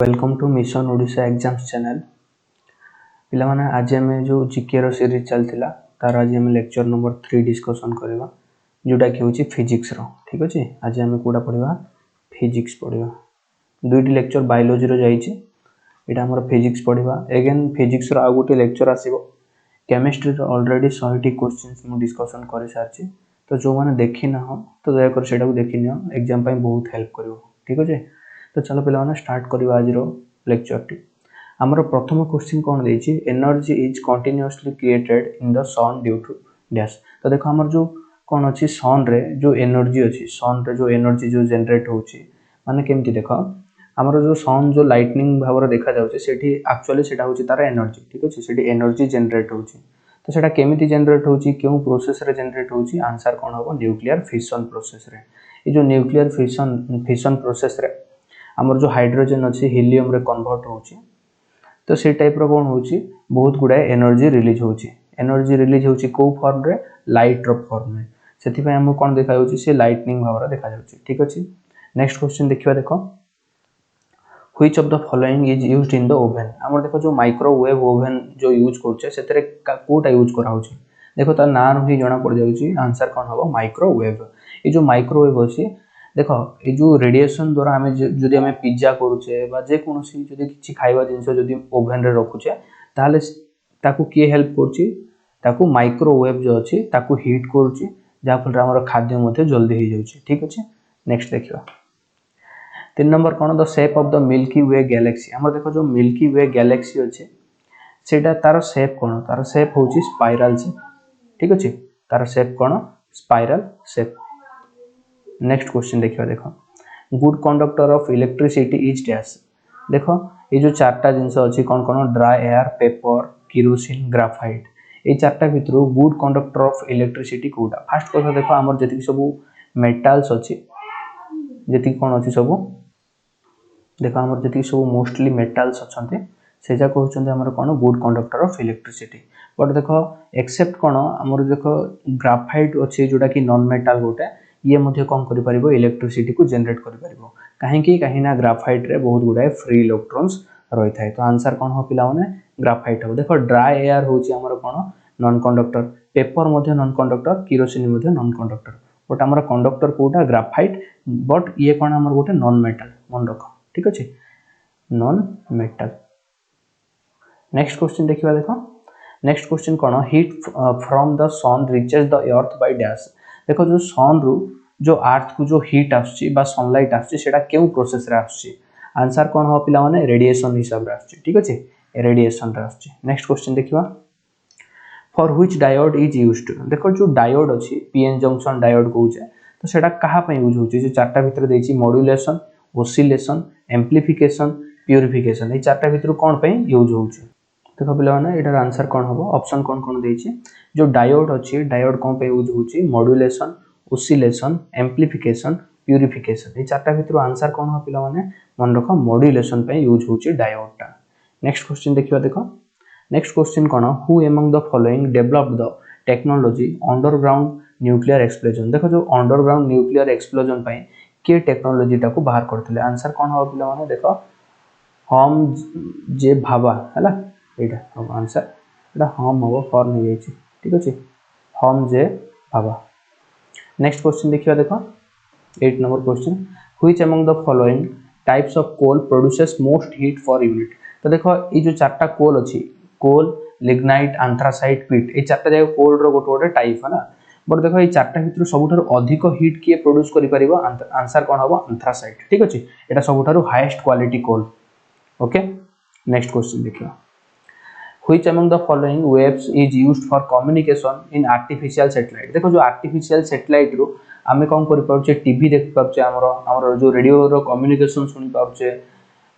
Welcome to mission Odisha exams channel पिलामाने आज आम जो जीके रो सीरीज चलता तार आज आम लेक्चर नंबर 3 डिस्कसन करवा जोटा कि हूँ फिजिक्स रो। ठीक अच्छे आज आम कौटा पढ़ा फिजिक्स पढ़ा दुईटी लेक्चर बायोलॉजी रो जाइए यहाँ आम फिजिक्स पढ़ा एगेन फिजिक्स रो आउ गोटे लेक्चर आसो केमिस्ट्री ऑलरेडी 100टी क्वेश्चन मुझे डिस्कसन कर सारी तो जो मैंने देखी ना तो दयाकर से देखी नि एग्जाम बहुत हेल्प कर। ठीक अच्छे तो चलो पे स्टार्ट करवा आज लेक्चर टी आमर प्रथम क्वेश्चन कौन देछि energy is continuously created in the sun due to dash. तो देखो आमर जो कौन अच्छी सन रे जो एनर्जी अच्छी सन रे जो एनर्जी जो जनरेट होची माने केमती देखो आमर जो सन जो लाइटनिंग भाव देखा जाउछि सेठी एक्चुअली सेटा होची तार एनर्जी। ठीक अछि सेठी एनर्जी जनरेट होची तो सेटा केमिति जनरेट होची क्यों प्रोसेस रे जनरेट होची आंसर कौन होबो न्यूक्लियर फिशन प्रोसेस रे। ये जो न्यूक्लियर फिशन प्रोसेस रे आमर जो हाइड्रोजन अच्छी हीलियम रे कन्वर्ट होची तो से टाइप रो कौन होची बहुत गुड़ाए एनर्जी रिलीज होची को फॉर्म रे लाइट रो फॉर्म में सेति पय हम कोन देखा होची से लाइटनिंग भाव देखा जाउची। ठीक अछि नेक्स्ट क्वेश्चन देखिबा देखो which of the following is used in the oven. हमर देखो जो माइक्रोवेव ओवन जो यूज करछे सेतरे कोटा यूज करा होची देखो तार नाम ही जणा पड़ जाउची आंसर कोन होबो माइक्रोवेव। ये जो माइक्रोवेव अछि देख ये जो रेडिएशन द्वारा आम जदि आम पिज्जा करुचे जेकोसी जदि किसी खाइबा जिनस जदि ओभेन रे रखुचे ताहले ताकू किए हेल्प करछि माइक्रोवेव जो अच्छी ताकू हीट करुछि जहाँफल आम खाद्य मध्य जल्दी हो जाउछि। ठीक अच्छे नेक्स्ट देखिए 3 नंबर कौन the shape of the milky way Galaxy. आम देख जो मिल्की वे गैलेक्सी अच्छे सेटा तार शेप कौन तार शेप होची स्पाइराल शेप। ठीक अच्छे तार शेप कौन स्पाइराल शेप। नेक्स्ट क्वेश्चन देखिए देखो good conductor of electricity is dash. देखो ये जो चार्टा जिनस अच्छी कौन कौन dry air paper kerosene graphite ये चार्टा भितर गुड कंडक्टर ऑफ इलेक्ट्रिसिटी कोटा फास्ट कथा देखो आमर जति सब मेटाल्स अच्छी जति कौन अच्छी सब देखो आमर जति सब मोस्टली मेटाल्स अच्छे से जा कहते हैं कौन good conductor of electricity but देखो एक्सेप्ट कौन आमर देखो ग्राफाइट अच्छी जोटा कि नॉन मेटाल गोटे ये मध्य कौन करि परिबो इलेक्ट्रिसिटी को जनरेट करि परिबो कहीं ना ग्राफाइट रे बहुत गुडाए फ्री इलेक्ट्रॉन्स रही थाए तो आंसर कौन हो पिला माने ग्राफाइट हो। देखो ड्राई एयर होची हमर कौन non conductor paper Madhya non conductor kerosene Madhya non conductor but हमर कंडक्टर कोटा ग्राफाइट बट ये कौन हमर गोटे नॉन मेटल मन रख। ठीक अच्छे नॉन मेटल। नेक्स्ट क्वेश्चन देखिबा देखो नेक्स्ट क्वेश्चन कौन heat from the sun reaches the earth by dash. देखो जो सन रु जो अर्थ को जो हीट आसुची बा सनलाइट आसुची सेटा केउ प्रोसेस रे आसुची आंसर कौन हो पिला माने रेडिएशन हिसाब रे आसुची। ठीक अच्छे रेडिएशन रे आसुची। नेक्स्ट क्वेश्चन देखिबा for which diode is used. देखो जो डायोड अछि पीएन जंक्शन डायोड कहूचे तो सेटा कहा पे यूज होची जो चारटा भीतर देछि मॉड्यूलेशन ओसिलेशन एम्प्लीफिकेशन प्यूरिफिकेशन ए चारटा भीतर कोन पे यूज होची। देखो पिला माने एटार आंसर कौन होबो ऑप्शन कौन कौन देछि जो डायोड अच्छी डायोड कौन पे यूज होची मॉड्यूलेशन ओसिलेशन एम्प्लीफिकेशन प्यूरिफिकेशन ये चारटा भीतर आंसर कौन हो पिला माने मन रख मॉड्यूलेशन पे यूज होची डायोडटा। नेक्स्ट क्वेश्चन देखिबा देखो नेक्स्ट क्वेश्चन कौन who among the following developed the technology underground nuclear explosion. देखो जो अंडरग्राउंड न्यूक्लियर एक्सप्लोजन पे के टेक्नोलॉजी टा को बाहर करथिले आंसर कौन हो पिला माने देखो हम जे भाबा हैला एटा अब आंसर एटा हम हो फॉर्म हो जाइछि। ठीक अछि हम जे भाबा। नेक्स्ट क्वेश्चन देखिए देखो 8 number question which among the following types of coal produces most heat for unit. तो देखो ये जो चारटा कोल अछि कोल लिग्नाइट एंथ्रासाइट पिट ये चारटा जाय कोल रो गोटे गोटे टाइप है ना बट देखो ये चारटा भितर सबुठारु अधिक हीट किए प्रोड्यूस करि परिबो आंसर कोन होबो एंथ्रासाइट। ठीक अछि एटा सबुठारु highest quality coal. Okay next question देखियो which among the following waves is used for communication in artificial satellite. देखो जो आर्टिफिशियल सैटेलाइट रो आमे कोन करि पाउचे टीवी देख पाउचे हमर जो रेडियो रो कम्युनिकेशन सुनि पाउचे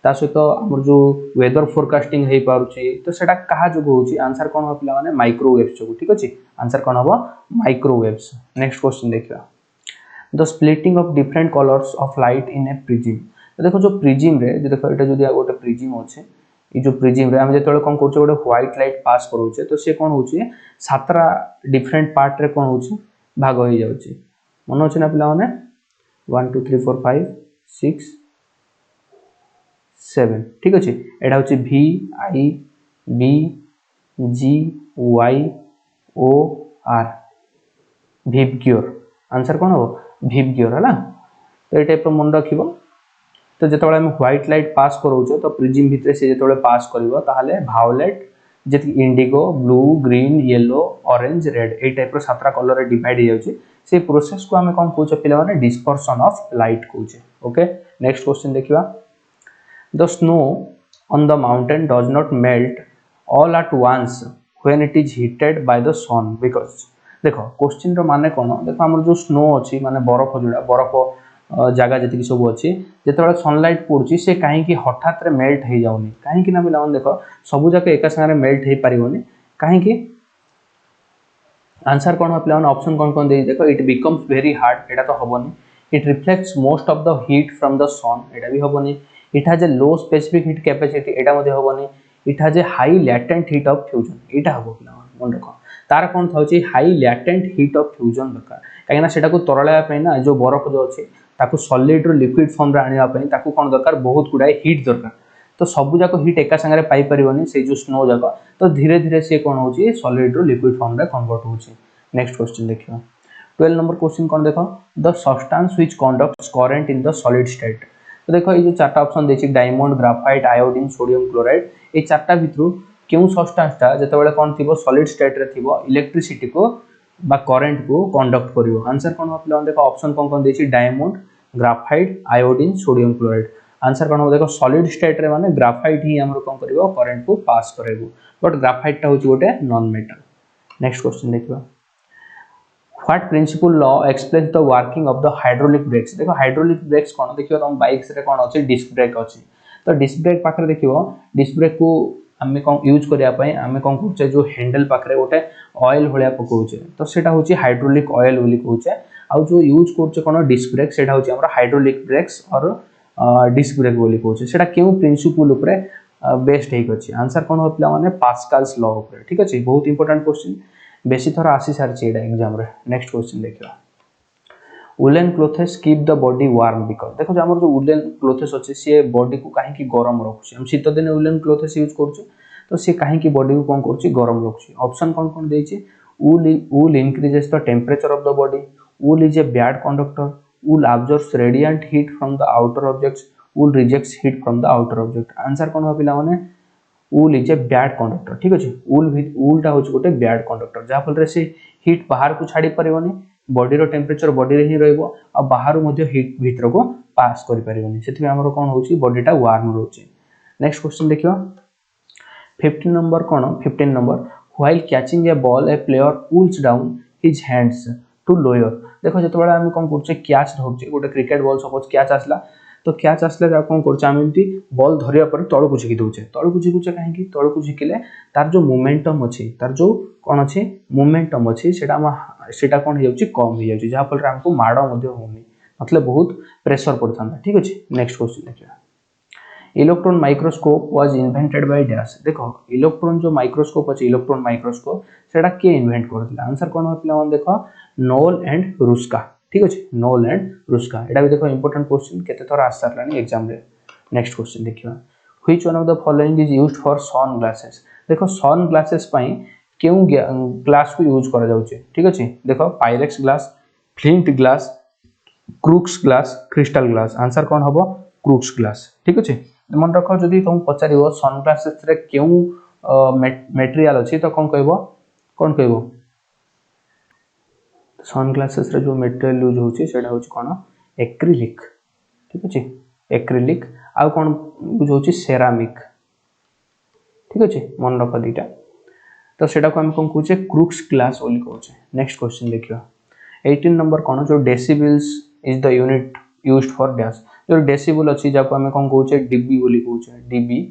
ता सहित हमर जो वेदर फोरकास्टिंग हे पाउचे तो सेटा कहा जो होची आंसर कोन हो पिला माने माइक्रोवेव्स जो। ठीक अछि आंसर कोन होबो माइक्रोवेव्स। नेक्स्ट क्वेश्चन देखियो the splitting of different colours of light in A prism. तो देखो जो प्रिज्म रे जो देखो एटा जदी गोटे प्रिज्म अछि ये जो प्रिज्म रे हम जेतले कोन करछे गोटे व्हाइट लाइट पास करूचे तो से कोन होची सातरा डिफरेंट पार्ट रे कोन होची भाग हो जाउची मन होची ना पिला माने 1 2 3 4 5 6 7 ठीक अच्छे एटा हूँ VI BGYOR VIBGYOR आंसर कौन हम VIBGYOR है तो ये टाइप मन रख तो जो आम व्हाइट लाइट पास करोचे तो प्रिज्म भितर से जो पास कर भायोलेट जी indigo blue green yellow orange red ये टाइप सातटा कलर डिवाइड हो जाए से प्रोसेस को आम कौन कहे पे डिस्पर्सन ऑफ लाइट कहे ओके नेक्स्ट क्वेश्चन देखा the snow on the mountain does not melt all at once when it is heated by the sun because देख क्वेश्चन रो कौन देख आम जो स्नो अच्छी माने बरफ जोड़ा बरफ जगह जी सब अच्छी जो सनलाइट पड़ुची से कहीं हठात मेल्ट हो जाऊनी कहीं ना पे देख सब जाक एका सागर मेल्ट हो पारनी कहीं आंसर कौन पे ऑप्शन कौन कौन देख इट बिकम्स वेरी हार्ड एटा तो हेनी it reflects most of the heat from the sun एटा भी हेनी it has a low specific heat capacity एटा हेनी it has a high latent heat of fusion यहाँ हम पे मन रख तार कौन था high latent heat of fusion दरकार कहीं तरल ना जो बरफ जो अच्छे ताकू सॉलिड रो लिक्विड फॉर्म रे आनिया पई ताकू कोन दरकार बहुत गुडाई हीट दरकार तो सब जाक हीट एका संगे पाई परिबनी से जो स्नो जाक तो धीरे धीरे से कोन होची सॉलिड रो लिक्विड फॉर्म रे कन्वर्ट होची नेक्स्ट क्वेश्चन देखियो 12 नंबर क्वेश्चन कोन देखो the substance which conducts current in the solid state तो देखो ये जो चारटा ऑप्शन देछि diamond graphite iodine sodium chloride ए चारटा भितरु केउ सब्सटेंसटा जते बेले कोन थिबो सॉलिड स्टेट रे थिबो इलेक्ट्रिसिटी को बा करंट को कंडक्ट करिवो आंसर कोन हो देखो ऑप्शन कोन देछि diamond graphite iodine sodium chloride answer कौन हो देखो सॉलिड स्टेट रे माने ग्राफाइट ही हमरो कोन करिवो करंट को पास करेबो बट ग्राफाइट टा होची गोटे नॉन मेटल नेक्स्ट क्वेश्चन देखिबा what principle law explains the working of the hydraulic brakes देखो हाइड्रोलिक ब्रेक्स कोन देखियो तुम बाइक्स रे कोन अछि डिस्क ब्रेक अछि तो डिस्क ब्रेक पाखरे देखियो डिस्क ब्रेक को आमे कोन यूज करिया पई आमे कोन करछे जो हैंडल पाखरे गोटे ऑयल भलिया पकोउछे तो सेटा होची हाइड्रोलिक ऑयल बोली कहउछे आ जो यूज करछे कोन डिस्क ब्रेक सेटा होची हमरा हाइड्रोलिक ब्रेक्स और डिस्क ब्रेक बोली कहउछे सेटा केउ प्रिंसिपल ऊपर बेस्ड हेक अछि आंसर कोन हो पिला माने पास्कल्स लॉ ऊपर ठीक अछि बहुत इंपोर्टेंट क्वेश्चन बेसी थोर आसी सारछि एटा एग्जाम रे नेक्स्ट क्वेश्चन देखियो woollen clothes keep the body warm because देखो हमर जो वुलन क्लोथेस अछि से बॉडी को काहे की गरम रखुछि हम शीत दिन वुलन क्लोथेस यूज करछु तो से काहे की बॉडी को कोन करछि गरम रखुछि ऑप्शन कोन कोन देछि wool increases the temperature of the body wool is a bad conductor wool absorbs radiant heat from the outer objects wool rejects heat from the outer object answer कोन हो पिला माने wool is a bad conductor ठीक अछि wool टा होछि गोटे bad conductor जा फल रे से हीट बाहर को छाडी परिबनी बॉडी रो टेम्परेचर बॉडी रे ही रहइबो आ बाहर मध्ये हीट भीतर को पास करि परिबनी सेति हमरो कोन होछि बॉडी टा वार्म रहउछि नेक्स्ट क्वेश्चन देखियो 15 number cone 15 number while catching a ball a player pulls down his hands to lower देखो जते बेला हम कोन करछे कैच धरछे गोटे क्रिकेट बॉल सपोज कैच आसला तो कैच आसले जा कोन करछे हम एंती बॉल धरिया पर तळ को झिकी दोछे तळ को झिकुछे काहे की तळ को झिकिले तार जो मोमेंटम अछि तार जो कोन अछि मोमेंटम अछि सेटा कोन हे जाउची कम हे जाउची जा फल रे हमको माडो मध्ये होनी मतलब बहुत प्रेशर पड़थांदा ठीक अछि नेक्स्ट क्वेश्चन देखिया electron microscope was invented by dash देखो इलेक्ट्रॉन जो माइक्रोस्कोप अछि इलेक्ट्रॉन माइक्रोस्कोप सेटा के इन्वेंट करथिला आंसर कोन हो पिला मन देखो नोल एंड रुस्का ठीक अछि नोल एंड रुस्का एटा भी देखो इंपोर्टेंट क्वेश्चन केते थोर आंसर लानी एग्जाम रे नेक्स्ट क्वेश्चन देखिबा which one of the following is used for sunglasses देखो सन ग्लासेस पई केउ ग्लास को यूज करा जाउचे ठीक अछि देखो Pyrex glass flint glass Crookes glass crystal glass answer कोन हबो क्रूक्स ग्लास ठीक अछि मन रखो जदि तुम पचारिबो सन ग्लासेस रे केउ मटेरियल अछि तो कोन कहबो सन ग्लासेस रे जो मटेरियल यूज होछि सेटा होछि कोन एक्रिलिक ठीक अछि एक्रिलिक आ कोन यूज होछि सेरामिक ठीक अछि मन रखो दीटा तो सेटा को हम कोन कहूचे क्रूक्स ग्लास ओली कहूचे नेक्स्ट क्वेश्चन देखियो 18 नंबर कोन जो decibels is the unit used for dash जो डेसिबल अछि जाको हम कोन कहूचे डीबी बोली कहूचे डीबी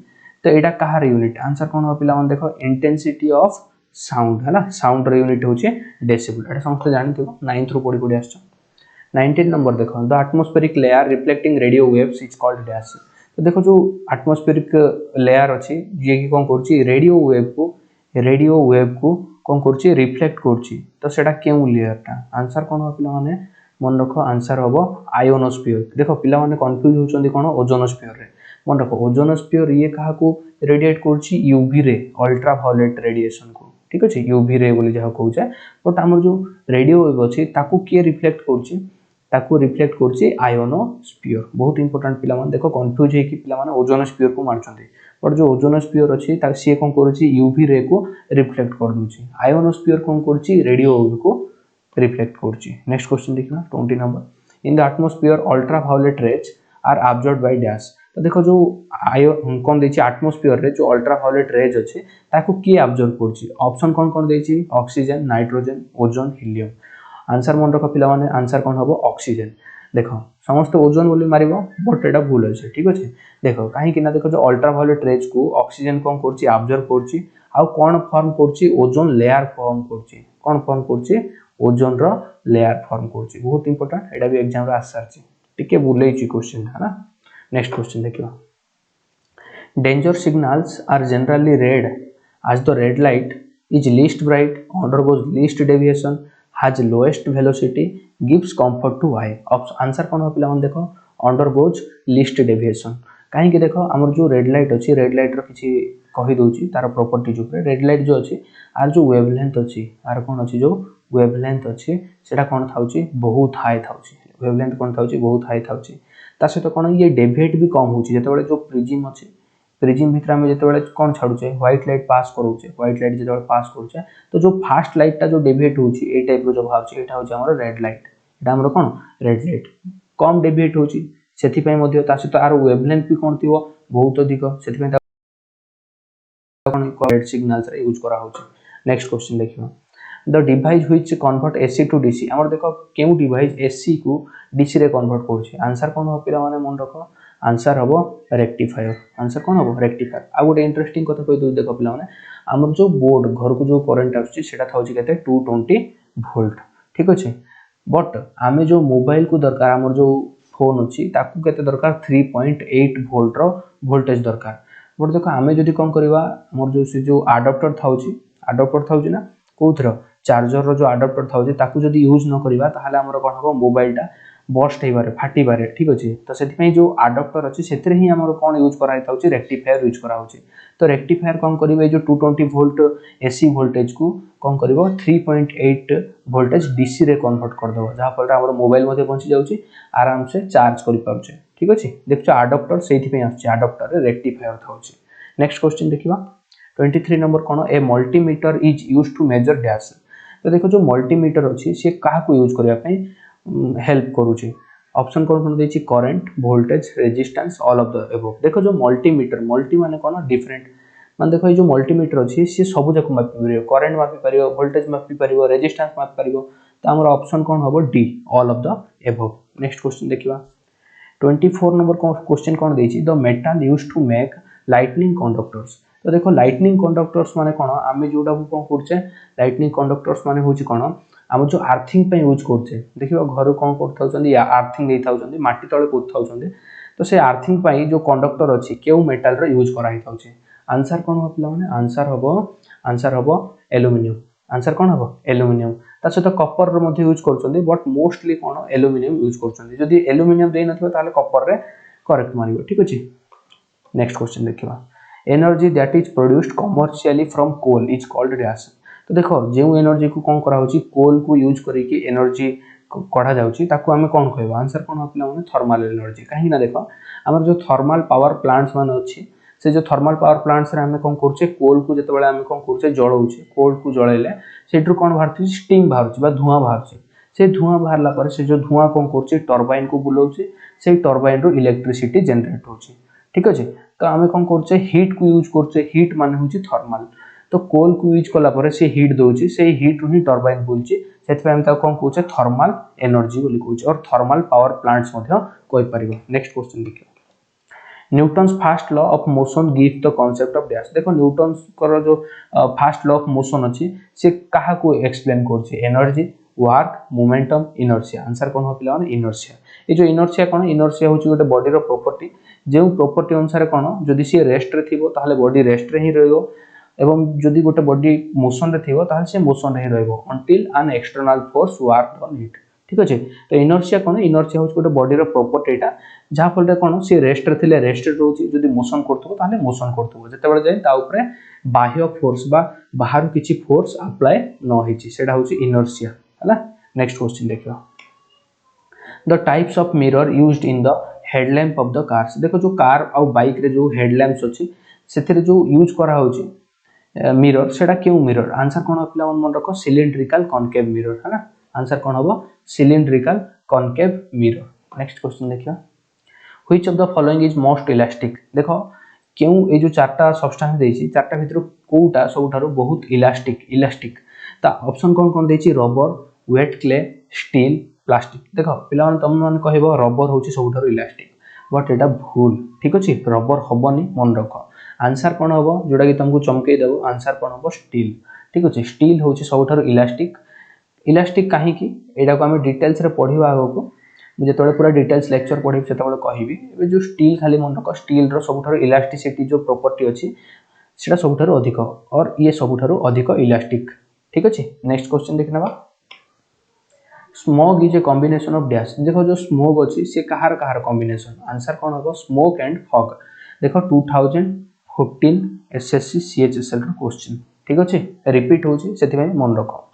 तो एटा कहार यूनिट आंसर कोन हो पिला मन देखो इंटेंसिटी ऑफ साउंड हैला साउंड रे यूनिट होचे डेसिबल एटा समस्त जानिथिबो 9th रो पढी पढी आछो 19 नंबर देखो the atmospheric layer reflecting radio waves is called dash तो देखो जो एटमॉस्फेरिक लेयर अछि जे की कोन करछि रेडियो वेव को कोन करछि रिफ्लेक्ट करछि तो सेटा केउ लेयर ता आंसर कोन हो पिला माने मन रखो आंसर होबो आयोनोस्फियर देखो पिला माने कंफ्यूज होचंदी कोन ओजोनोस्फियर रे मन रख ओजोन स्फीयर ये क्या रेडिएट करछि यूवी रे अल्ट्रावायोलेट रेडिएशन को ठीक अछि यूवी रे बोली जहा कहू छै बट हमर जो रेडियो वेव अछि ताकू के रिफ्लेक्ट करछि ताकू रिफ्लेक्ट करछि आयोनोस्फीयर बहुत इंपोर्टेंट पिला मन देखो कंफ्यूज हे कि पिला मन ओजोन स्फीयर को मारछन्ते बट जो ओजोन स्फीयर अछि ता से कोन करछि यूवी रे को रिफ्लेक्ट कर दोछि आयोनोस्फीयर कोन करछि रेडियो वेव को रिफ्लेक्ट करछि नेक्स्ट क्वेश्चन देखिना 20 number in the atmosphere ultraviolet rays are absorbed by dash तो देखो जो आयो कोन देछि एटमॉस्फेयर रे जो अल्ट्रावायोलेट रेज अछि ताकू के अब्सॉर्ब करछि ऑप्शन कोन देछि oxygen nitrogen ozone helium answer मन रख पिला माने आंसर कोन हबो ऑक्सीजन देखो समस्त ओजोन बोली मारिबो बट एटा भूल अछि ठीक अछि देखो काहे कि ना देखो जो अल्ट्रावायोलेट रेज को ऑक्सीजन कोन करछि अब्सॉर्ब करछि आ कोन फॉर्म करछि ओजोन लेयर फॉर्म करछि कोन फॉर्म करछि ओजोन रो लेयर फॉर्म करछि बहुत इंपोर्टेंट एटा भी एग्जाम रे आसार छी टिके बुलै छी क्वेश्चन है ना नेक्स्ट क्वेश्चन देखियो danger signals are generally read as the red light is least bright undergoes least deviation has lowest velocity gives comfort to eye answer कोन हो पिला मन देखो undergoes least deviation काहे कि देखो हमर जो रेड लाइट अछि रेड लाइट रो किछि कहि दोछि तार प्रॉपर्टीज ऊपर रेड लाइट जो अछि आर जो वेवलेंथ अछि आर कोन अछि जो वेवलेंथ अछि सेटा कोन थाउछि बहुत हाई थाउछि वेवलेंथ कोन थाउछि बहुत हाई थाउछि ता सहित कोन ये डेविएट भी कम होछि जेतेबेले जो प्रिज्म अछि प्रिज्म भितर हम जेतेबेले कोन छाडुछे व्हाइट लाइट पास करूछे व्हाइट लाइट जेतेबेले पास करूछे तो जो फास्ट लाइट टा जो डेविएट होछि ए टाइप रो जो भावछि एटा होछि हमर रेड लाइट एटा हमर कोन रेड लाइट कम डेविएट होछि सेथि पय मध्ये ता सहित आर वेवलेंथ भी कोन थिवो बहुत अधिक सेथि पय कोन रेड सिग्नल्स रे यूज करा होछि नेक्स्ट क्वेश्चन देखियो the device which convert AC to DC हमर देखो केउ डिवाइस एसी को डीसी रे कन्वर्ट करछि आंसर कोन हो पिला माने मन रखो आंसर हबो रेक्टिफायर आंसर कोन हबो रेक्टिफायर आ गुटे इंटरेस्टिंग कथा कहि दउ देखो पिला माने हमर जो बोर्ड घर को जो करंट आछि सेटा थाउछि केते 220 वोल्ट ठीक अछि बट आमे जो मोबाइल को दरकार हमर जो फोन अछि ताकू केते दरकार 3.8 वोल्ट रो वोल्टेज दरकार बट देखो आमे जदी कोन करबा हमर जो से जो अडाप्टर थाउछि ना कोथरो चार्जर रो जो अडाप्टर थाउछि ताकू जदी यूज न करबा ताहाले हमर कोन हबो मोबाइल टा बस्ट हेबारे फाटी बारे ठीक अछि तो सेति पय जो अडाप्टर अछि सेतरे ही हमर कोन यूज करा हेताउछि रेक्टिफायर यूज करा होछि तो रेक्टिफायर कोन करिवे जो 220 वोल्ट एसी वोल्टेज को कोन करिवो 3.8 वोल्टेज डीसी रे कन्वर्ट कर दबो जहा पर हमर मोबाइल मध्ये पहुंची जाउछि आराम से चार्ज करि पाउछि ठीक अछि देखछो अडाप्टर सेति पय आछि अडाप्टर रे रेक्टिफायर थाउछि नेक्स्ट क्वेश्चन देखिबा 23 नंबर कोन a multimeter is used to measure dash तो देखो जो मल्टीमीटर अछि से काहा को यूज करिया पय हेल्प करूछि ऑप्शन कोन देछि current voltage resistance all of the above देखो जो मल्टीमीटर मल्टी माने कोन डिफरेंट मान देखो ये जो मल्टीमीटर अछि से सब जक मापि परियो करंट मापि परियो वोल्टेज मापि परियो रेजिस्टेंस मापि परियो तो हमर ऑप्शन कोन हबो D all of the above next question देखिबा 24 नंबर क्वेश्चन कोन देछि the metal used to make lightning conductors तो देखो लाइटनिंग कंडक्टर्स माने कोन आमे जोडा को कोन करछे लाइटनिंग कंडक्टर्स माने होछि कोन हम जो आर्थिंग पे यूज करछे देखिबा घर कोन करथाउ चंदी या आर्थिंग देथाउ चंदी माटी तळे पोथाउ चंदी तो से आर्थिंग पे जो कंडक्टर अछि केउ मेटल रे यूज करा हिताउ छे आंसर कोन हो पिला माने आंसर हबो एल्युमिनियम आंसर कोन हबो एल्युमिनियम ता से तो कॉपर रे मध्ये यूज करचंदी बट मोस्टली कोन एल्युमिनियम यूज करचंदी जदी एल्युमिनियम देइ नथिबो ताले कॉपर रे करेक्ट मारिबो ठीक अछि नेक्स्ट क्वेश्चन देखिबा energy that is produced commercially from coal is called dash तो देखो जो एनर्जी को कोन करा होची कोल को यूज करी कि एनर्जी कढा जाउची ताकू हमें कोन कहबा आंसर कोन होतला माने थर्मल एनर्जी काहे ना देखो हमर जो थर्मल पावर प्लांट्स मान अछि से जो थर्मल पावर प्लांट्स रे हमें कोन करछे कोल को जते बेले हमें कोन करछे जळौछे कोल को जळैले सेट्रु कोन बाहरछि स्टीम बाहरछि बा धुआं बाहरछि से धुआं बाहरला पर से जो धुआं कोन करछि टरबाइन को बुलौछि से टरबाइन रो इलेक्ट्रिसिटी जनरेट होछि ठीक अछि तो हमें कोन करछे हीट को यूज करछे हीट माने होछि थर्मल तो कोल को यूज कला पर से हीट दोछि से हीट रू ही टरबाइन बुलछि सेत पे हम ता कोन कहउछे थर्मल एनर्जी बोली कहउछे और थर्मल पावर प्लांट्स मध्ये कोइ परिबो नेक्स्ट क्वेश्चन देखियो Newton's first law of motion give the concept of dash देखो न्यूटन्स कर जो फर्स्ट लॉ ऑफ मोशन अछि से काहा को एक्सप्लेन करछि energy work momentum inertia answer कोन हो पिला इनर्शिया ए जो इनर्शिया कोन इनर्शिया होछि गोटे बॉडी रो प्रॉपर्टी जे प्रॉपर्टी अनुसार कोन जदी से रेस्ट रे थिबो ताले बॉडी रेस्ट रे ही रहइबो एवं जदी गोटे बॉडी मोशन रे थिबो ताले से मोशन रे ही रहइबो until an external force work on it ठीक अच्छे। तो इनर्शिया कौन, इनर्शिया हूँ गोटे बॉडी प्रॉपर्टी एटा जहाँ फल कौन सी रेस्ट रे थिले रेस्ट रोचे, जदि मोशन करथबो ताले मोशन करथबो, जेतेबेले जाय ता ऊपर बाह्य फोर्स बा बाहर किछि फोर्स अप्लाई न हिची, सेटा होची इनर्शिया हला। नेक्स्ट क्वेश्चन देखियो, the types of mirror used in the headlamp of the cars. देखो जो कार आ बाइक रे जो हेडलैम्प्स अछि सेथिरे जो यूज करा होची मिरर, सेटा क्यों मिरर, आंसर कौन हो पिला मन रखो, सिलिंड्रिकल कॉनकेव मिरर है ना, आंसर कौन होबो cylindrical concave mirror. Next question देखियो, which of the following is most elastic. देखो क्यों ए जो चारटा सब्सटेंस देछि चारटा भितर कोउटा सबठारो बहुत इलास्टिक, इलास्टिक ता ऑप्शन कौन कौन देछि, rubber, wet clay, steel, plastic. देखो पिला मन तुम मन कहबो रबर होछि सबठारो इलास्टिक, बट एटा भूल, ठीक अछि, रबर हबनी मन रखो, आंसर कौन होबो जोटा कि तुमको चमके देबो, आंसर कौन होबो स्टील, ठीक अछि। स्टील होछि सबठारो इलास्टिक, इलास्टिक काहे कि एटा को हम डिटेल्स रे पढिबा आगो, मुझे तोड़े पूरा डिटेल्स लेक्चर पढ़ी से कहबी। ए जो स्टील खाली मन रख, स्टील रो सबठारो इलास्टिसिटी जो प्रॉपर्टी अछि सेटा सबठारो अधिक, और ये सबठारो अधिक इलास्टिक, ठीक अछि। नेक्स्ट क्वेश्चन देखनबा, smog is a combination of dash. देखो जो स्मॉग अछि से कहार कहार कॉम्बिनेशन, आंसर कौन होबो स्मोक एंड फॉग। देखो 2014 एसएससी सीएचएसएल रो क्वेश्चन, ठीक अछि, रिपीट होछि सेति में मन रखो।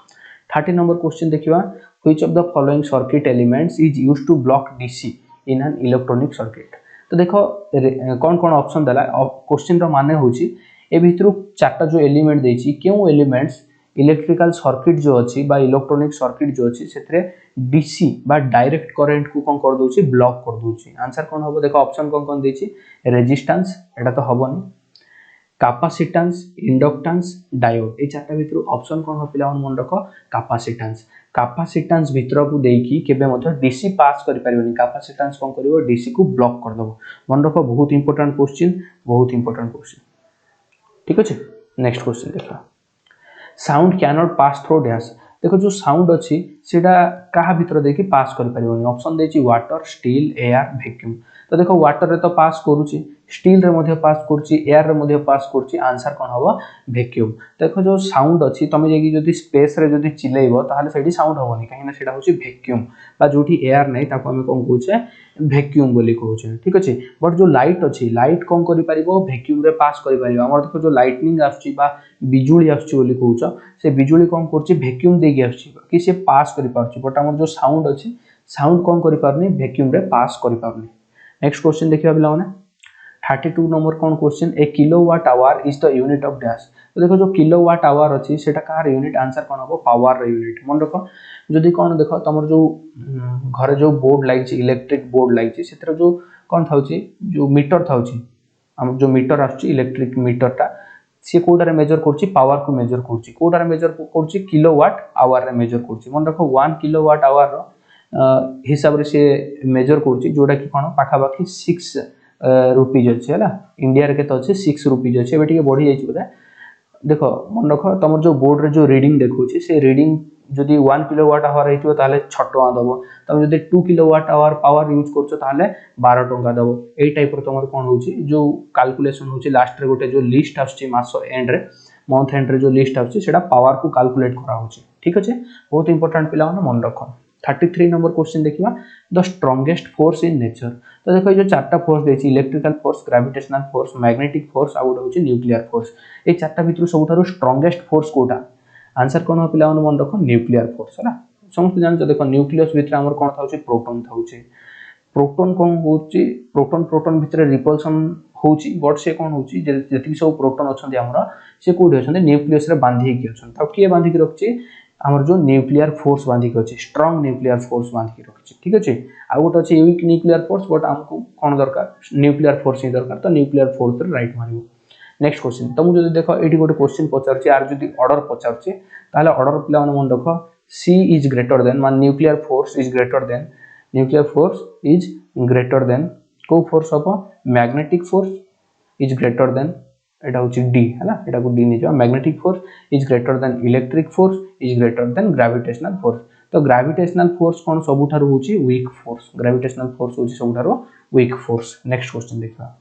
30 नंबर क्वेश्चन देखिबा, which of the following circuit elements is used to block DC in an electronic circuit. तो देखो कौन कौन ऑप्शन देला, क्वेश्चन रो माने होछि ए भितरु चारटा जो एलिमेंट देछि केउ एलिमेंट्स इलेक्ट्रिकल सर्किट जो अछि बा इलेक्ट्रॉनिक सर्किट जो अछि सेतरे डीसी बा डायरेक्ट करंट को कोन कर दोछि, ब्लॉक कर दोछि, आंसर कोन होबो। देखो ऑप्शन कोन कोन देछि, रेजिस्टेंस एटा तो हबोनी, कैपेसिटेंस, इंडक्टेंस, डायोड, ए चारटा भितरु ऑप्शन कोन हो पिला मन रखो कैपेसिटेंस। कैपेसिटेंस भितर को देकी केबे मथो डीसी पास करि परिबनी, कैपेसिटेंस कोन करिवो डीसी को ब्लॉक कर दबो, मन रखो बहुत इंपोर्टेंट क्वेश्चन, बहुत इंपोर्टेंट क्वेश्चन, ठीक अछि। नेक्स्ट क्वेश्चन देखो, sound can not pass through dash. देखो जो साउंड अछि सेटा कहा भितर देकी पास करि परिबनी, ऑप्शन देछि वाटर, स्टील, एयर, वैक्यूम। तो देखो वाटर रे तो पास करूची, स्टील रे मध्ये पास करूची, एयर रे मध्ये पास करूची, आंसर कोन होबो वैक्यूम। देखो जो साउंड अछि तमे जेकी जदी स्पेस रे जदी चिलेइबो ताहाले सेठी साउंड होबोनी, काहे ना सेटा होची वैक्यूम, बा जोठी एयर नै ताको हम कोन कहूचे वैक्यूम बोली कहूचे, ठीक अछि। बट जो लाइट अछि, लाइट कोन करि परिबो वैक्यूम रे पास करि परिबो। हमर देखो जो लाइटनिंग आछी बा बिजुली आछी बोली कहूचो, से बिजुली कोन करची वैक्यूम देकी आछी कि से पास करि पारची, बट हमर जो साउंड अछि साउंड कोन करि पारनी वैक्यूम रे पास करि पारनी। नेक्स्ट क्वेश्चन देखिबा पिला माने 32 नंबर कौन question, A kilowatt hour is the unit of dash. तो देखो जो किलोवाट आवर अछि सेटा कार यूनिट, आंसर कोन होबो पावर रे यूनिट। मन रखो जदी कोन देखो तमर जो घरे जो बोर्ड लागी छि, इलेक्ट्रिक बोर्ड लागी छि, सेतर जो कोन थाउछि जो मीटर थाउछि, हम जो मीटर आछी इलेक्ट्रिक मीटर ता से कोडारे मेजर करछि, पावर को मेजर करछि, कोडारे मेजर करछि किलोवाट आवर रे मेजर करछि। मन रखो 1 किलोवाट आवर रो हिसाब रे से मेजर करछि, जोडा कि कोन पाखा बाकी 6 रुपीज अछि हला, इंडिया रे केत अछि 6 रुपीज अछि, एबे टिके बढ़ी जाइछि बोले। देखो मन रखो तमर जो बोर्ड रे जो रीडिंग देखौछि से रीडिंग जदी 1 किलोवाट आवर हेतियो ताले 6 टका दबो, तम जदी 2 किलोवाट आवर पावर यूज करछो ताले 12 टका दबो। एई टाइप रो तमर कोन होछि जो कैलकुलेशन होछि, लास्ट रे गोटे जो लिस्ट आछि मास एंड रे मंथ एंड रे जो लिस्ट आछि सेटा पावर को कैलकुलेट करा होछि, ठीक अछि। बहुत इंपोर्टेंट पिला माने मन रखो। 33 नंबर क्वेश्चन देखिबा, the strongest force in nature. तो देखो जो चारटा फोर्स देछि, electrical force, gravitational force, magnetic force आ गोटे होछि न्यूक्लियर फोर्स। ए चारटा भितरु सबठारु स्ट्रांगेस्ट फोर्स कोटा, आंसर कोन हो पिला माने मन रखो न्यूक्लियर फोर्स हला। समस्त जान देखो न्यूक्लियस भितर हमर कोन थाउछि प्रोटॉन थाउछि, प्रोटॉन कोन होछि प्रोटॉन प्रोटॉन भितर रिपल्सन होछि, बट से कोन होछि जति सब प्रोटॉन अछन्ती हमर से कोडी अछन्ती न्यूक्लियस रे बांधी के अछन, त किए बांधी के रखछि हमर जो न्यूक्लियर फोर्स बांधी के अछि, स्ट्रांग न्यूक्लियर फोर्स बांधी के रखछि, ठीक अछि। आ गोटे अछि वीक न्यूक्लियर फोर्स, बट हमको कोन दरकार न्यूक्लियर फोर्स ही दरकार, तो न्यूक्लियर फोर्स रे राइट मारिबो। नेक्स्ट क्वेश्चन तुम जदी देखो एठी गोटे क्वेश्चन पचारछि, आर जदी ऑर्डर पचारछि ताले ऑर्डर पिला माने मन रखो C इज ग्रेटर देन, मान nuclear force is greater than, nuclear force is greater than को फोर्स हबो magnetic force is greater than, एटा होछि D हैला, एटा को D नि जो magnetic force is greater than electric force is greater than gravitational force. तो gravitational force कोन सबुठारु होछि वीक फोर्स, ग्रेविटेशनल फोर्स होछि सबुठारु वीक फोर्स। नेक्स्ट क्वेश्चन देखा,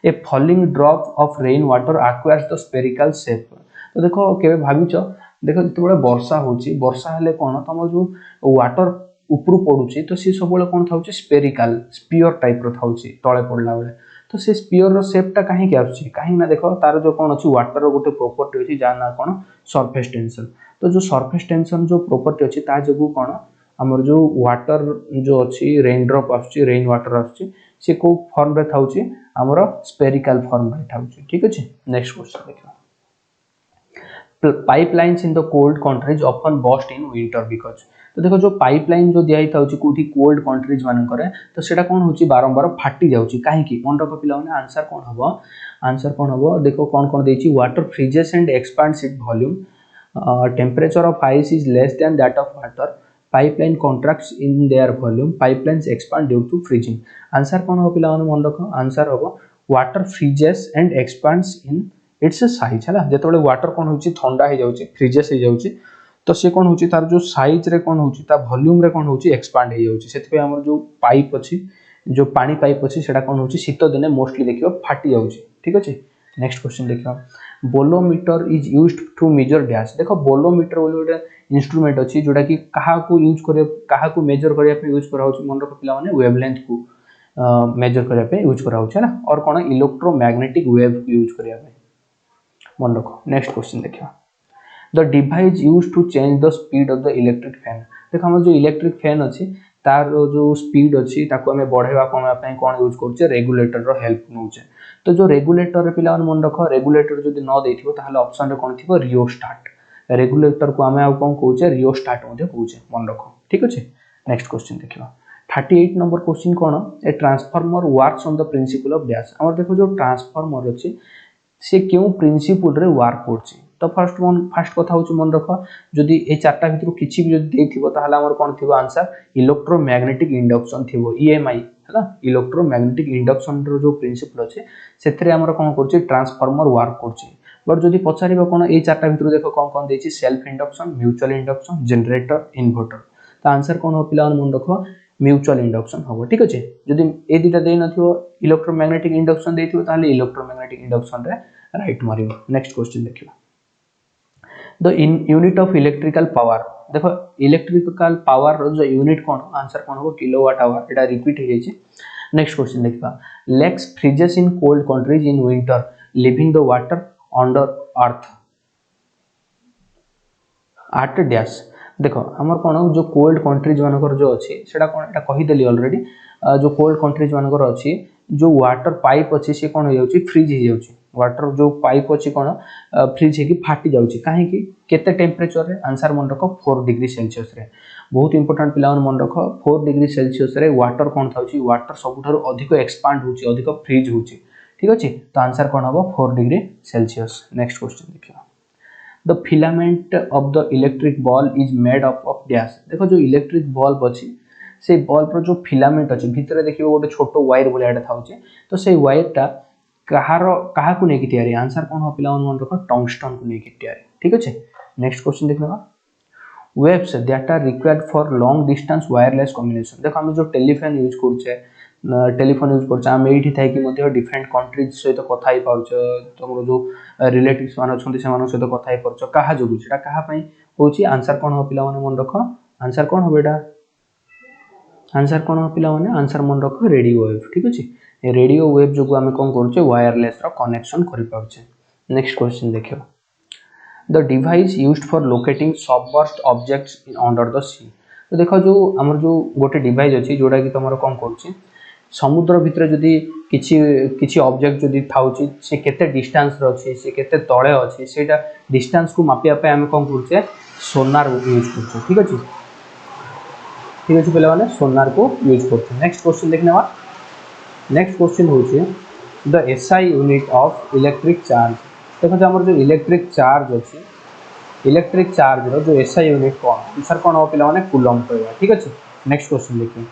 a falling drop of rain water acquires the spherical shape. तो देखो केबे भाबिचो, देखो जते बडे वर्षा होछि, वर्षा हेले कोन तमर जो वाटर ऊपर पड़ुची तो सी सब कौन था स्पेरिकल स्पीयर टाइप रो था तले पड़ला बेले तो से स्पीयर रो शेपटा कहीं आसुची कहीं ना देख तार जो कौन अच्छी वाटर रो गोटे प्रॉपर्टी अच्छी जार ना कौन सरफेस टेंशन तो जो सरफेस टेंशन जो प्रॉपर्टी अच्छी ता जो कौन आमर जो वाटर जो अच्छी रेन ड्रॉप आसुची रेन वाटर आसुची से को फॉर्म रे थाउची आमर स्पेरिकल फॉर्म रे थाउची ठीक अछि नेक्स्ट क्वेश्चन देखियो pipelines in the cold countries often burst in winter because तो देखो जो पाइपलाइन जो दिया था कोठी कोल्ड कंट्रीज मान करे तो सेटा कोन होची बारंबार फाटी जाउची काहे की मन रखो पिला माने आंसर कोन हबो देखो कोन कोन देची water freezes and expands it volume temperature of ice is less than that of water pipeline contracts in their volume pipelines expand due to freezing answer कोन हो पिला माने मन रखो आंसर हबो water freezes and expands in its size है जो water कौन हो ठंडा हो जाऊँगी फ्रीजेस हो जाऊँगी तो सी कौन हो तार जो साइज रे कौन हो वॉल्यूम रे कौन हो एक्सपांड हो जाऊँगी से आम जो पाइप अच्छी जो पानी पाइप अच्छी से कौन हो शीत दिने मोस्टली देखिए फाटी जाऊँगी ठीक अच्छे नेक्स्ट क्वेश्चन देखा bolometer is used to measure gas देखो बोलोमीटर बोले गोटे इंस्ट्रूमेंट अच्छी जोटा कि क्या यूज कर मेजर करने यूज करा मन रख पे वेवलेंथ को मेजर करने यूज करा ना और कौन इलेक्ट्रोमैग्नेटिक वेव को यूज करने मन रखो नेक्स्ट क्वेश्चन देखिए the device use to change the speed of the electric fan देखो हम जो इलेक्ट्रिक फैन अच्छी तार जो स्पीड अच्छी ताको हमें बढ़ेवा कमेवा कौन यूज कर रेगुलेटर रो हेल्प नौचे तो जो रेगुलेटर रे पिला मन रखो रेगुलेटर जदि न देथिबो ताहले ऑप्शन रे कोन थिबो रियोस्टाट रेगुलेटर को हमें कौन कहूचे रियोस्टाट मध्ये कहूचे मन रखो ठीक अच्छे नेक्स्ट क्वेश्चन देखियो 38 नंबर क्वेश्चन कौन a transformer works on the principle of dash हमर देखो जो ट्रांसफार्मर अच्छी से क्यों प्रिंसिपल रे वर्क करछि तो फर्स्ट कथा होची मन रख जदि ए चारटा भितर किछि भी जदि देथिबो ताहले हमर कोन थिबो आंसर इलेक्ट्रोमैग्नेटिक इंडक्शन थिबो ईएमआई हैला इलेक्ट्रोमैग्नेटिक इंडक्शन रो जो प्रिंसिपल अछि सेथरे हमर कोन करछि ट्रांसफार्मर वर्क करछि बट जदि पचारिबो कोन ए चारटा भितर देखो कोन देछि self induction mutual induction generator inverter तो आंसर कोन हो पिला मन रखो म्यूचुअल इंडक्शन हम ठीक अच्छे जदि ए दुटा दे नथिबो इलेक्ट्रोमैग्नेटिक इंडक्शन देथिबो ताहले इलेक्ट्रोमैग्नेटिक इंडक्शन रे राइट मारिबो नेक्स्ट क्वेश्चन देखिबो the unit of electrical power देखो इलेक्ट्रिकल पावर रो जो यूनिट कोन आंसर कोन हो किलोवाट आवर एटा रिपीट हो जायछि नेक्स्ट क्वेश्चन देखिबा lakes freezes in cold countries in winter living the water under earth at dash देखो हमर कोन जो कोल्ड कंट्रीज मानकर जो अछि सेटा कोन एटा कहि देली ऑलरेडी जो कोल्ड कंट्रीज मानकर अछि जो वाटर पाइप अछि से कोन हो जाउछि फ्रीज हो जाउछि वाटर जो पाइप अछि कोन फ्रीज हेकी फाटी जाउछि काहे कि केते टेम्परेचर रे आंसर मन रखो 4 डिग्री सेल्सियस रे बहुत इंपोर्टेंट पिला मन रखो 4 डिग्री सेल्सियस रे वाटर कोन थाउछि वाटर सबुठारो अधिक एक्सपांड होछि अधिक फ्रीज होछि ठीक अछि तो आंसर कोन हबो 4 डिग्री सेल्सियस नेक्स्ट क्वेश्चन देखियो the filament of the electric ball is made up of dash देखो जो इलेक्ट्रिक बल्ब अछि से बल्ब रो जो फिलामेंट अछि भितरे देखियो गोटे छोटो वायर बोलियाटा थाउछि तो से वायरटा कहा को नेकी तयारी आंसर कोन हो पिला मन रखो टंगस्टन को नेकी तयारी ठीक अछि नेक्स्ट क्वेश्चन देखनेबा waves that are required for long distance wireless communication देखो हम जो टेलीफोन यूज करछे हम एठी थाई कि मध्ये डिफरेंट कंट्रीज सहित कथा ही पाउछ तमरो जो रिलेटिव्स मान अछंती से मान सहित कथा ही परछ कहा जोगु सेटा कहा पई होची आंसर कोन हो पिला मन रखो आंसर कोन हो बेटा आंसर कोन हो पिला आंसर मन रखो रेडियो वेव ठीक अछि रेडियो वेव जो आम कौन कर वायरलेस रो कनेक्शन कर पाउछे नेक्स्ट क्वेश्चन देखियो the device used for locating submerged objects under the sea तो देखो जो हमर जो गोटे डिवाइस अछि जोडा कि तमरो कौन करछि समुद्र भितर जदि किछि ऑब्जेक्ट जदि थाउछि से केते डिस्टेंस रो अछि से केते तळे अछि सेटा डिस्टेंस को मापिया पे हम कौन करछे सोनार यूज करछे ठीक अछि पिला माने सोनार को यूज करछे नेक्स्ट क्वेश्चन देखनेवा नेक्स्ट क्वेश्चन होचे the SI unit of electric charge देखो हमर जो इलेक्ट्रिक चार्ज अछि इलेक्ट्रिक चार्ज रो जो एसआई यूनिट कोन आंसर कोन हो पिला माने कूलम कहबा ठीक अछि नेक्स्ट क्वेश्चन देखिए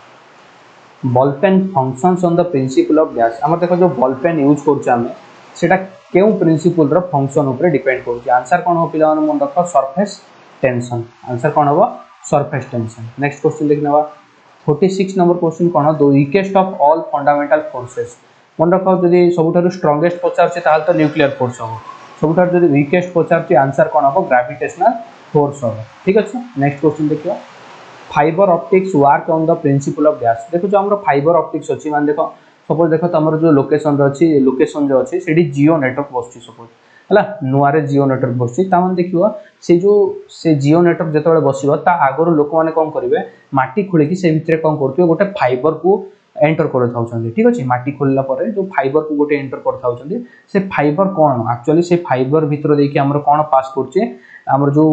ball pen functions on the principle of dash हमर देखो जो बॉल पेन यूज करछ हमें सेटा केउ प्रिंसिपल रो फंक्शन ऊपर डिपेंड करछ आंसर कोन हो पिला माने मन रखो सरफेस टेंशन आंसर कोन हो सरफेस टेंशन नेक्स्ट क्वेश्चन देखनेवा 46 नंबर क्वेश्चन कोन the weakest of all fundamental forces मन रखो जदि सबुठारु स्ट्रांगेस्ट पचारछि ताहाल तो न्यूक्लियर फोर्स हो सबुठारु जदि वीकेस्ट पचारछि आंसर कोन हो ग्रेविटेशनल फोर्स हो ठीक अछि नेक्स्ट क्वेश्चन देखियो fibre optics work on the principle of dash देखो जो हमर फाइबर ऑप्टिक्स अछि मान देखो सपोज देखो तमर जो लोकेशन अछि लोकेशन जो अछि सेठी जियो नेटवर्क बसछि सपोज हला नुआरे जियो नेटवर्क बसछि ता मान देखियो से जियो नेटवर्क जेतबेले बसिबो ता आगरो लोक माने कोन करिवे माटी खोली कि से भितरे कोन करथिबे गोटे फाइबर को एंटर कर थाउछन्ती ठीक अछि माटी खोलला परे जो फाइबर को गोटे एंटर कर थाउछन्ती से फाइबर कोन एक्चुअली से फाइबर भितर देकी हमर कोन पास करछि हमर जो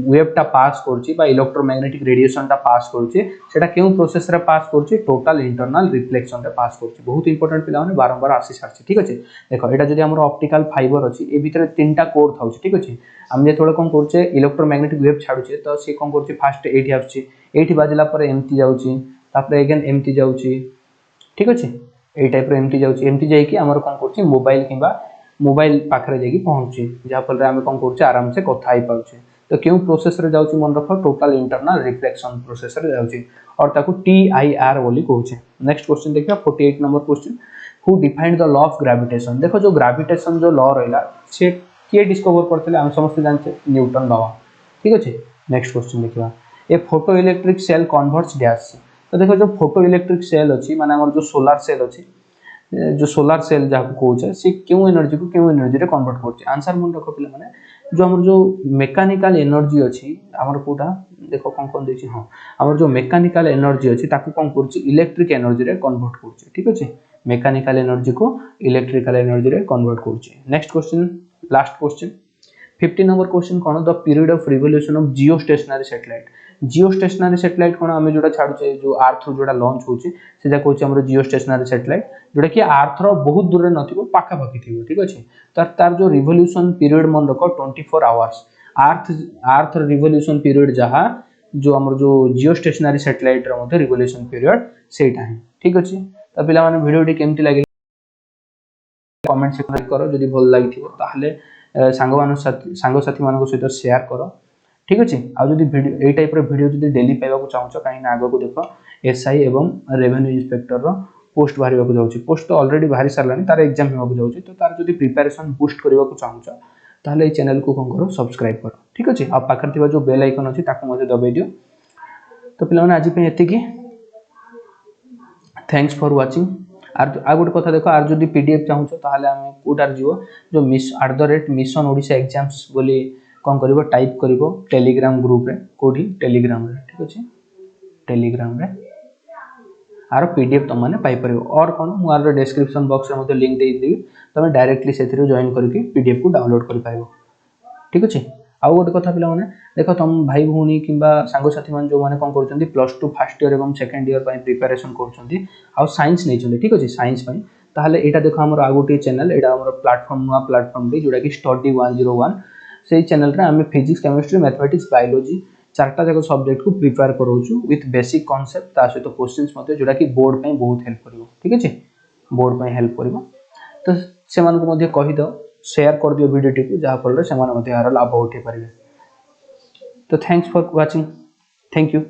वेव टा पास करछि बा इलेक्ट्रोमैग्नेटिक रेडिएशन टा पास करछि सेटा केउ प्रोसेस रे पास करछि टोटल इंटरनल रिफ्लेक्शन रे पास करछि बहुत इंपोर्टेंट पिला माने बारंबार आसी सारछि ठीक अछि देखो एटा जदि हमर ऑप्टिकल फाइबर अछि ए भितर तीनटा कोर थाउछि ठीक अछि हम जेतोळे कोन करछे इलेक्ट्रोमैग्नेटिक वेव छाडुछे तो से कोन करछि फास्ट एठी आछि एठी बाजिला परे एमटी जाउछि तापरे अगेन एमटी जाउछि ठीक अछि ए टाइप रे एमटी जाउछि एमटी जाई कि हमर कोन करछि मोबाइल किबा मोबाइल पाखरे जाई कि पहुंची जा फल रे हम कोन करछि आराम से कथा आइ पाउछि तो क्यों प्रोसेस रे जाउछि मन रख टोटल इंटरनल रिफ्लेक्शन प्रोसेस रे जाउछि और ताकू टीआईआर बोली कहउछि नेक्स्ट क्वेश्चन देखिया 48 number question who defined the law of gravitation देखो जो ग्रेविटेशन जो लॉ रहला से के डिस्कवर करथिले हम समस्त जानते न्यूटन लॉ ठीक अछि नेक्स्ट क्वेश्चन देखिबा a photoelectric cell converts dash तो देखो जो फोटो इलेक्ट्रिक सेल अछि माने हमर जो सोलर सेल अछि जो सोलर सेल जा कहउछे से क्यों एनर्जी को क्यों एनर्जी रे कन्वर्ट करछि आंसर मन रखो पिला माने जो हमर जो मेकानिकल एनर्जी अछि हमर कोटा देखो कोन देछि हां हमर जो मेकानिकल एनर्जी अछि ताकू कोन करछि इलेक्ट्रिक एनर्जी रे कन्वर्ट करछि ठीक अछि मेकानिकल एनर्जी को इलेक्ट्रिकल एनर्जी रे कन्वर्ट करछि next question last question 50 number question कोन the period of revolution of geostationary satellite geostationary satellite कोन हमें जोटा छाडुचे जो अर्थ जोटा लॉन्च होची से जा कहउचे हमर जियो स्टेशनरी सैटेलाइट जोटा कि अर्थ रो बहुत दूर रे नथिबो पाखा पाखी थिबो ठीक अछि तार जो रिवोल्यूशन पीरियड मन रखो 24 आवर्स अर्थ रिवोल्यूशन पीरियड जहा जो हमर जो जियो स्टेशनरी सैटेलाइट रो मध्ये रिवोल्यूशन पीरियड सेटा है ठीक अछि त पिला माने वीडियो टी केमति लागि कमेंट सेक्शन में करो जदि भल लागिथिबो ताहले सांग साथी मानको सहित शेयर करो ठीक अछि आ जदि वीडियो ए टाइप रो वीडियो जदि डेली पाइबा को चाहछो काहे ना आगो को देखो एसआई एवं रेवेन्यू इंस्पेक्टर रो पोस्ट बाहरिबा को जाउछि पोस्ट तो ऑलरेडी बाहरी सरलानी तार एग्जाम हेबा को जाउछि तो तार जदि प्रिपरेशन बूस्ट करबा को चाहछो ताहले ए चैनल को कोन करो सब्सक्राइब करो ठीक अछि आ पाखर थिबा जो बेल आइकन अछि ताको मध्ये दबाइ दियो तो पिला माने आज पे एति की थैंक्स फॉर वाचिंग आ गोटे कथा देखो आर जदि पीडीएफ चाहछो ताहले हम कोटार जीवो जो @मिशन ओडिशा एग्जाम्स बोली कोन करबो टाइप करबो टेलीग्राम ग्रुप रे कोडी टेलीग्राम रे ठीक अछि टेलीग्राम रे आर पीडीएफ तुम माने पाई परबो और कोन मु आर डिस्क्रिप्शन बॉक्स रे मते लिंक दे देबी तुम डायरेक्टली सेथिरो जॉइन करके पीडीएफ को डाउनलोड कर पाइबो ठीक अछि आ गोटे कथा पिला माने देखो तुम भाई भौणी किबा सांग साथी मान जो माने कोन करचंदी +2 फर्स्ट ईयर एवं सेकंड ईयर पई प्रिपरेशन करचंदी आ साइंस नै चंदी ठीक अछि साइंस पई ताहले एटा देखो हमर आगोटी चैनल एटा हमर प्लेटफार्म नुवा प्लेटफार्म डी जोडा कि स्टडी 101 सेही चैनल रे हम फिजिक्स केमिस्ट्री मैथमेटिक्स बायोलॉजी चारटा जगह सब्जेक्ट को प्रिपेयर करोछु विथ बेसिक कांसेप्ट ता सहित क्वेश्चंस मते जोडा कि बोर्ड पई बहुत हेल्प करबो ठीक अछि बोर्ड पई हेल्प करबो तो से मान को मते कहि दो शेयर कर दियो वीडियो टी को जहा पर से मान मते यार लाभ उठे परिबे तो thanks for watching thank you.